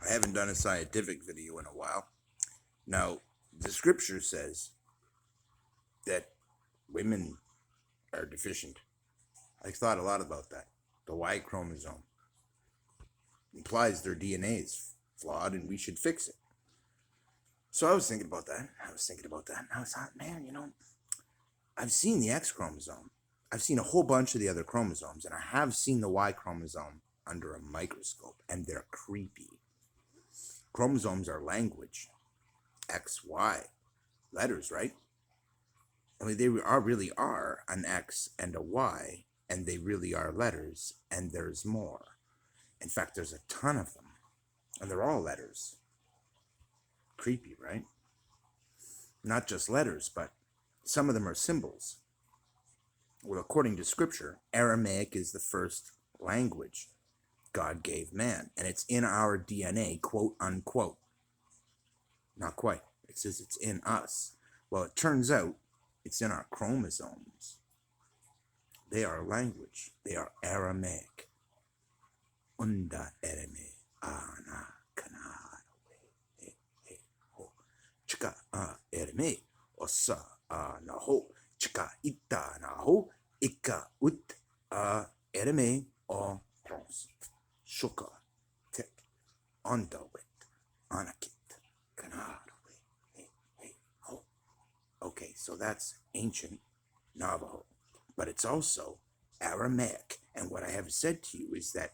I haven't done a scientific video in a while. Now, the scripture says that women are deficient. I've thought a lot about that. The Y chromosome implies their DNA is flawed and we should fix it. So I was thinking about that. And I was like, man, I've seen the X chromosome. I've seen a whole bunch of the other chromosomes, and I have seen the Y chromosome under a microscope, and they're creepy. Chromosomes are language. X, Y, letters, right? I mean, they really are an X and a Y, and they really are letters, and there's more. In fact, there's a ton of them, and they're all letters. Creepy, right? Not just letters, but some of them are symbols. Well, according to scripture, Aramaic is the first language God gave man, and it's in our DNA, quote unquote. Not quite. It says it's in us. Well, it turns out it's in our chromosomes. They are language. They are Aramaic. Unda ereme ana kanarawe he ho chika ereme osa na ho chika ita na ho ika ut ereme o prons shuka tek ondawet anakit kanarawe he ho. Okay, so that's ancient Navajo, but it's also Aramaic. And what I have said to you is that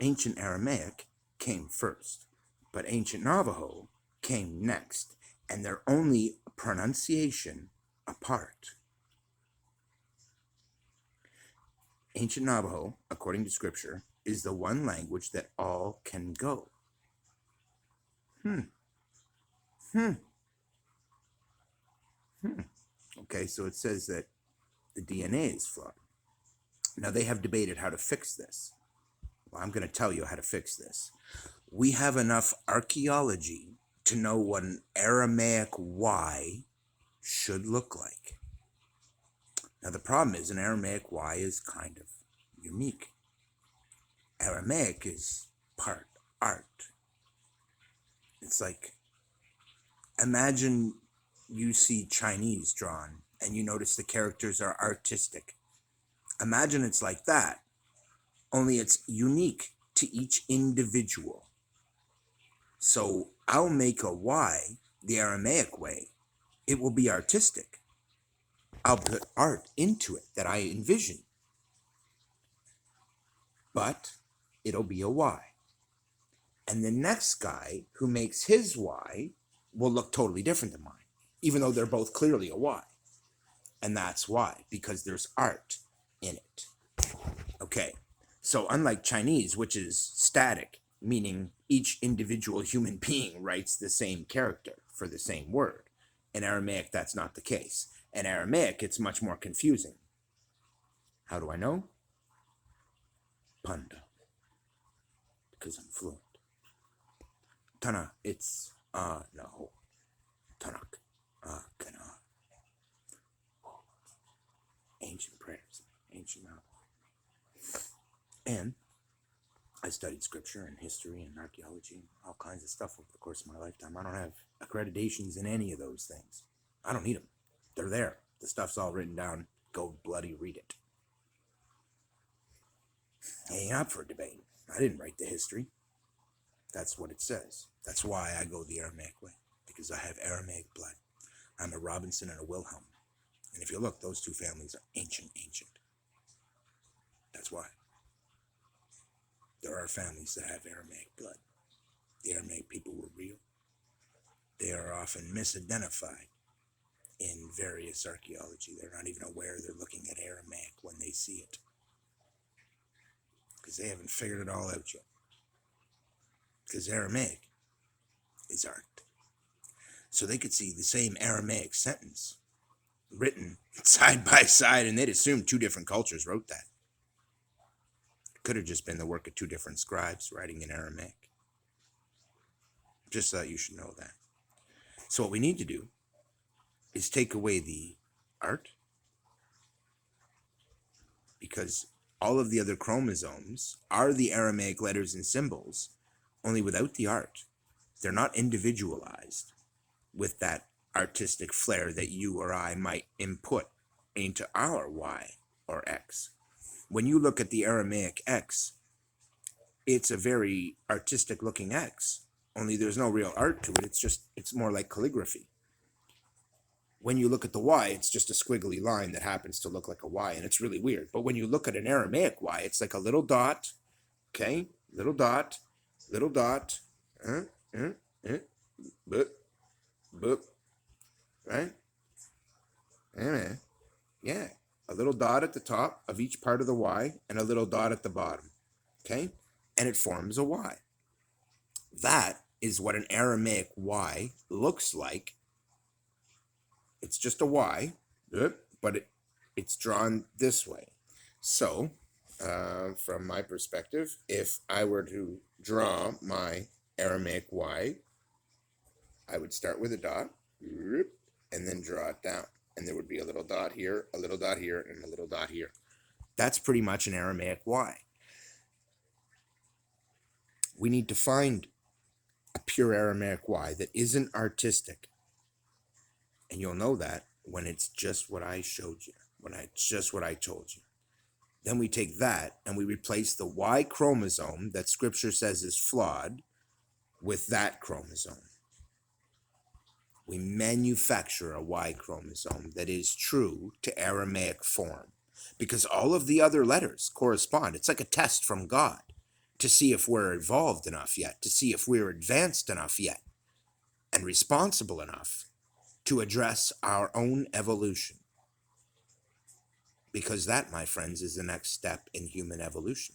ancient Aramaic came first, but ancient Navajo came next, and they're only pronunciation apart. Ancient Navajo, according to scripture, is the one language that all can go. Okay, so it says that the DNA is flawed. Now, they have debated how to fix this. Well, I'm going to tell you how to fix this. We have enough archaeology to know what an Aramaic Y should look like. Now, the problem is an Aramaic Y is kind of unique. Aramaic is part art. It's like, imagine you see Chinese drawn and you notice the characters are artistic. Imagine it's like that, only it's unique to each individual. So I'll make a Y the Aramaic way. It will be artistic. I'll put art into it that I envision. But it'll be a Y. And the next guy who makes his Y will look totally different than mine, even though they're both clearly a Y. And that's why, because there's art in it. Okay, so unlike Chinese, which is static, meaning each individual human being writes the same character for the same word, in Aramaic, that's not the case. In Aramaic, it's much more confusing. How do I know? Panda. Because I'm fluent. Tana, it's no. Tanak, kana. Ancient prayers, ancient knowledge. And I studied scripture and history and archaeology and all kinds of stuff over the course of my lifetime. I don't have accreditations in any of those things. I don't need them. They're there. The stuff's all written down. Go bloody read it. I ain't up for debate. I didn't write the history. That's what it says. That's why I go the Aramaic way, because I have Aramaic blood. I'm a Robinson and a Wilhelm. And if you look, those two families are ancient. That's why. There are families that have Aramaic blood. The Aramaic people were real. They are often misidentified in various archaeology. They're not even aware they're looking at Aramaic when they see it, because they haven't figured it all out yet. Because Aramaic is art. So they could see the same Aramaic sentence written side by side, and they'd assume two different cultures wrote that. It could have just been the work of two different scribes writing in Aramaic. Just so that you should know that. So what we need to do is take away the art, because all of the other chromosomes are the Aramaic letters and symbols, only without the art. They're not individualized with that artistic flair that you or I might input into our Y or X. When you look at the Aramaic X, it's a very artistic looking X, only there's no real art to it. It's more like calligraphy. When you look at the Y, it's just a squiggly line that happens to look like a Y, and it's really weird. But when you look at an Aramaic Y, it's like a little dot, okay? Little dot, uh, uh, uh, boop, boop, right? Yeah, a little dot at the top of each part of the Y and a little dot at the bottom, okay? And it forms a Y. That is what an Aramaic Y looks like. It's just a Y, but it's drawn this way. So, from my perspective, if I were to draw my Aramaic Y, I would start with a dot, and then draw it down. And there would be a little dot here, a little dot here, and a little dot here. That's pretty much an Aramaic Y. We need to find a pure Aramaic Y that isn't artistic. And you'll know that when it's just what I showed you, just what I told you. Then we take that and we replace the Y chromosome that Scripture says is flawed with that chromosome. We manufacture a Y chromosome that is true to Aramaic form, because all of the other letters correspond. It's like a test from God to see if we're evolved enough yet, to see if we're advanced enough yet, and responsible enough to address our own evolution. Because that, my friends, is the next step in human evolution.